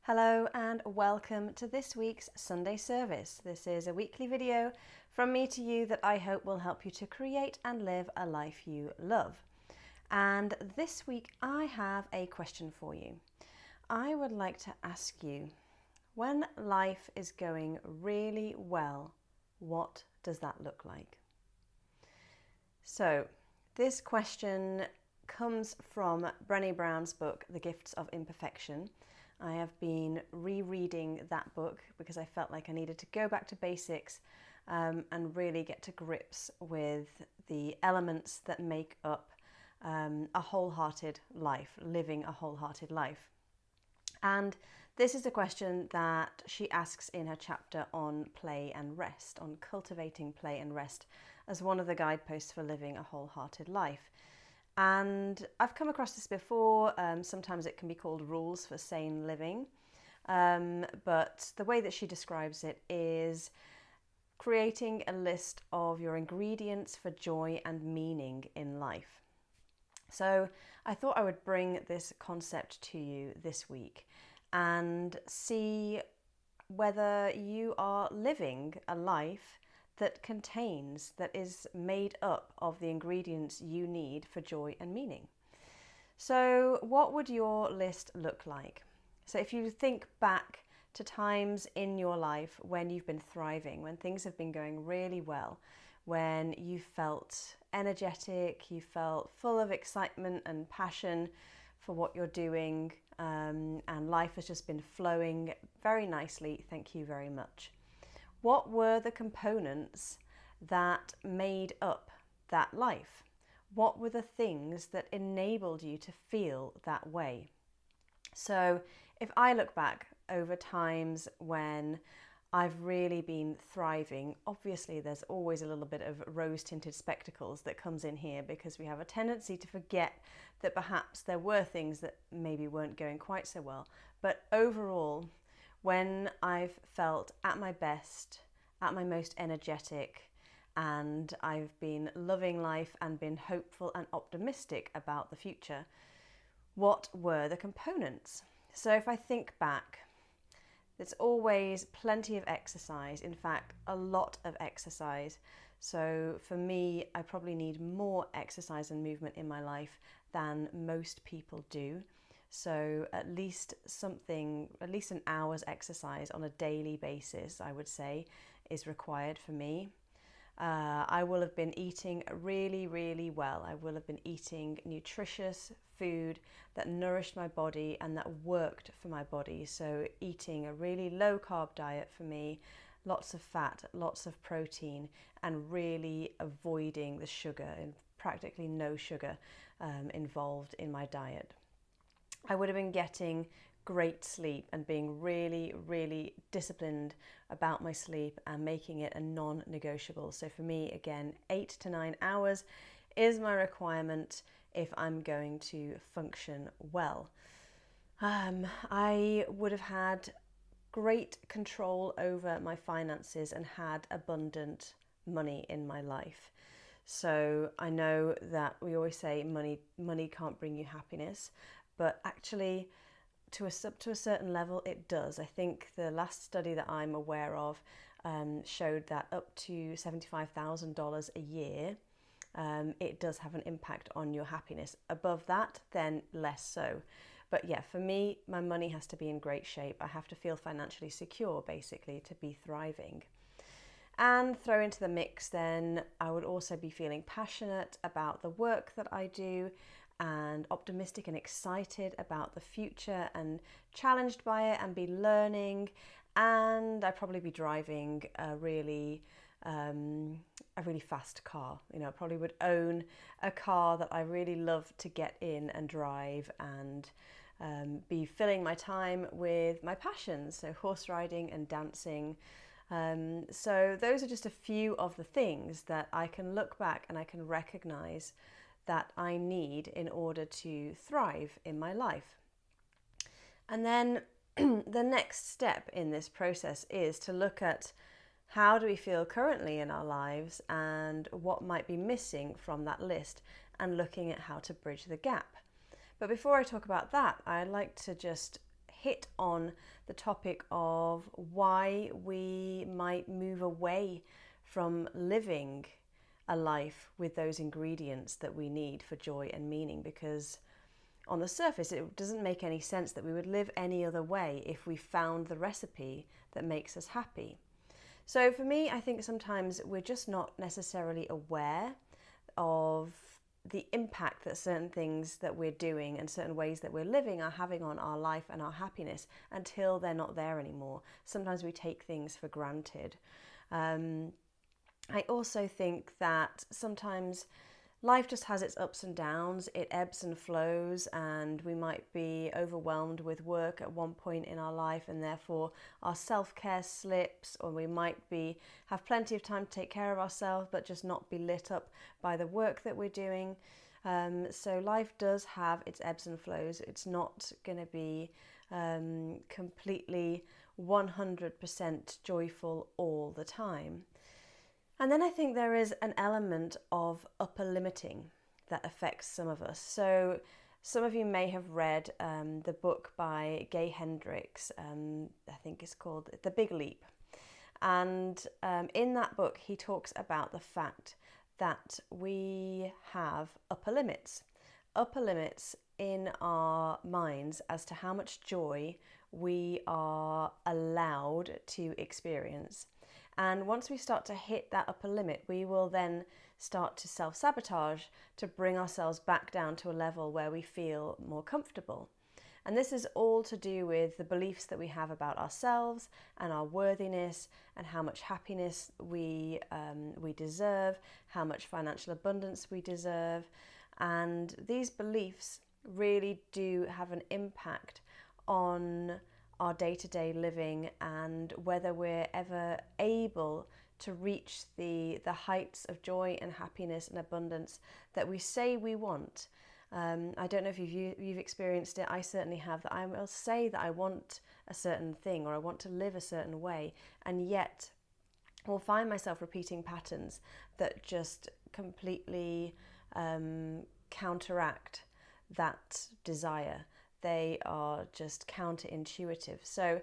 Hello and welcome to this week's Sunday service. This is a weekly video from me to you that I hope will help you to create and live a life you love. And this week I have a question for you. I would like to ask you, when life is going really well, what does that look like? So this question comes from Brené Brown's book, The Gifts of Imperfection. I have been rereading that book because I felt like I needed to go back to basics and really get to grips with the elements that make up a wholehearted life, living a wholehearted life. And this is a question that she asks in her chapter on play and rest, on cultivating play and rest as one of the guideposts for living a wholehearted life. And I've come across this before. Sometimes it can be called rules for sane living. But the way that she describes it is creating a list of your ingredients for joy and meaning in life. So I thought I would bring this concept to you this week and see whether you are living a life that is made up of the ingredients you need for joy and meaning. So what would your list look like? So if you think back to times in your life when you've been thriving, when things have been going really well, when you felt energetic, you felt full of excitement and passion for what you're doing, and life has just been flowing very nicely, thank you very much. What were the components that made up that life? What were the things that enabled you to feel that way? So if I look back over times when I've really been thriving, obviously there's always a little bit of rose-tinted spectacles that comes in here because we have a tendency to forget that perhaps there were things that maybe weren't going quite so well. But overall, when I've felt at my best, at my most energetic, and I've been loving life and been hopeful and optimistic about the future, what were the components? So if I think back, there's always plenty of exercise, in fact, a lot of exercise. So for me, I probably need more exercise and movement in my life than most people do. So at least an hour's exercise on a daily basis, I would say, is required for me. I will have been eating really, really well. I will have been eating nutritious food that nourished my body and that worked for my body. So eating a really low carb diet for me, lots of fat, lots of protein, and really avoiding the sugar, and practically no sugar involved in my diet. I would have been getting great sleep and being really, really disciplined about my sleep and making it a non-negotiable. So for me, again, 8 to 9 hours is my requirement if I'm going to function well. I would have had great control over my finances and had abundant money in my life. So I know that we always say money can't bring you happiness, but actually to a certain level it does. I think the last study that I'm aware of showed that up to $75,000 a year, it does have an impact on your happiness. Above that, then less so. But yeah, for me, my money has to be in great shape. I have to feel financially secure, basically, to be thriving. And throw into the mix then, I would also be feeling passionate about the work that I do and optimistic and excited about the future and challenged by it and be learning. And I'd probably be driving a really fast car. You know, I probably would own a car that I really love to get in and drive and be filling my time with my passions, so horse riding and dancing. So those are just a few of the things that I can look back and I can recognize that I need in order to thrive in my life. And then the next step in this process is to look at how do we feel currently in our lives and what might be missing from that list, and looking at how to bridge the gap. But before I talk about that, I'd like to just hit on the topic of why we might move away from living a life with those ingredients that we need for joy and meaning, because on the surface it doesn't make any sense that we would live any other way if we found the recipe that makes us happy. So for me, I think sometimes we're just not necessarily aware of the impact that certain things that we're doing and certain ways that we're living are having on our life and our happiness until they're not there anymore. Sometimes we take things for granted. I also think that sometimes life just has its ups and downs, it ebbs and flows, and we might be overwhelmed with work at one point in our life and therefore our self-care slips, or we might have plenty of time to take care of ourselves but just not be lit up by the work that we're doing. So life does have its ebbs and flows. It's not going to be completely 100% joyful all the time. And then I think there is an element of upper limiting that affects some of us. So some of you may have read the book by Gay Hendricks, I think it's called The Big Leap. And in that book, he talks about the fact that we have upper limits in our minds as to how much joy we are allowed to experience. And once we start to hit that upper limit, we will then start to self-sabotage to bring ourselves back down to a level where we feel more comfortable. And this is all to do with the beliefs that we have about ourselves and our worthiness and how much happiness we deserve, how much financial abundance we deserve. And these beliefs really do have an impact on our day-to-day living and whether we're ever able to reach the heights of joy and happiness and abundance that we say we want. I don't know if you've experienced it. I certainly have. That I will say that I want a certain thing or I want to live a certain way, and yet I'll find myself repeating patterns that just completely counteract that desire. They are just counterintuitive. So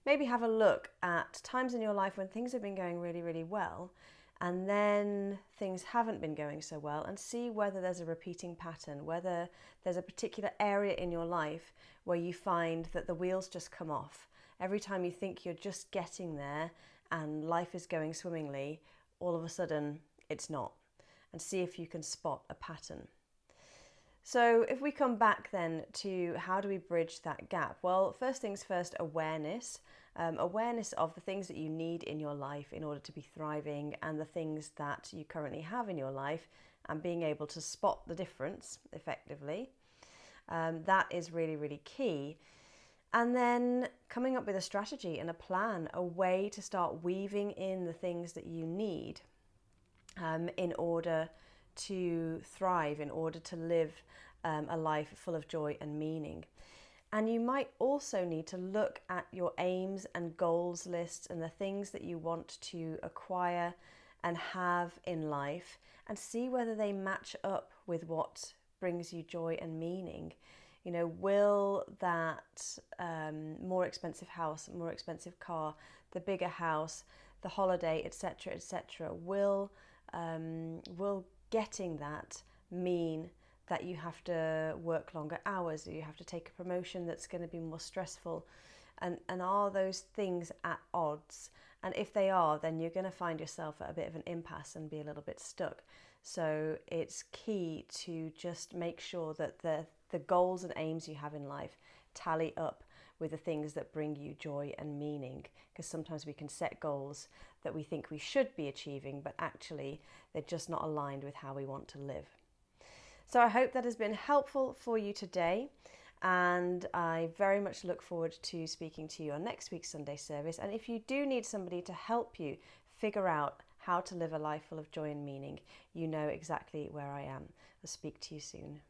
maybe have a look at times in your life when things have been going really, really well, and then things haven't been going so well, and see whether there's a repeating pattern, whether there's a particular area in your life where you find that the wheels just come off. Every time you think you're just getting there and life is going swimmingly, all of a sudden it's not. And see if you can spot a pattern. So if we come back then to how do we bridge that gap? Well, first things first, awareness. Awareness of the things that you need in your life in order to be thriving and the things that you currently have in your life, and being able to spot the difference effectively. That is really, really key. And then coming up with a strategy and a plan, a way to start weaving in the things that you need in order to thrive, in order to live a life full of joy and meaning. And you might also need to look at your aims and goals lists and the things that you want to acquire and have in life, and see whether they match up with what brings you joy and meaning. You know, will that more expensive house, more expensive car, the bigger house, the holiday, etc., etc., will getting that mean that you have to work longer hours, or you have to take a promotion that's going to be more stressful? And are those things at odds? And if they are, then you're going to find yourself at a bit of an impasse and be a little bit stuck. So it's key to just make sure that the goals and aims you have in life tally up with the things that bring you joy and meaning, because sometimes we can set goals that we think we should be achieving, but actually they're just not aligned with how we want to live. So I hope that has been helpful for you today, and I very much look forward to speaking to you on next week's Sunday service. And if you do need somebody to help you figure out how to live a life full of joy and meaning, you know exactly where I am. I'll speak to you soon.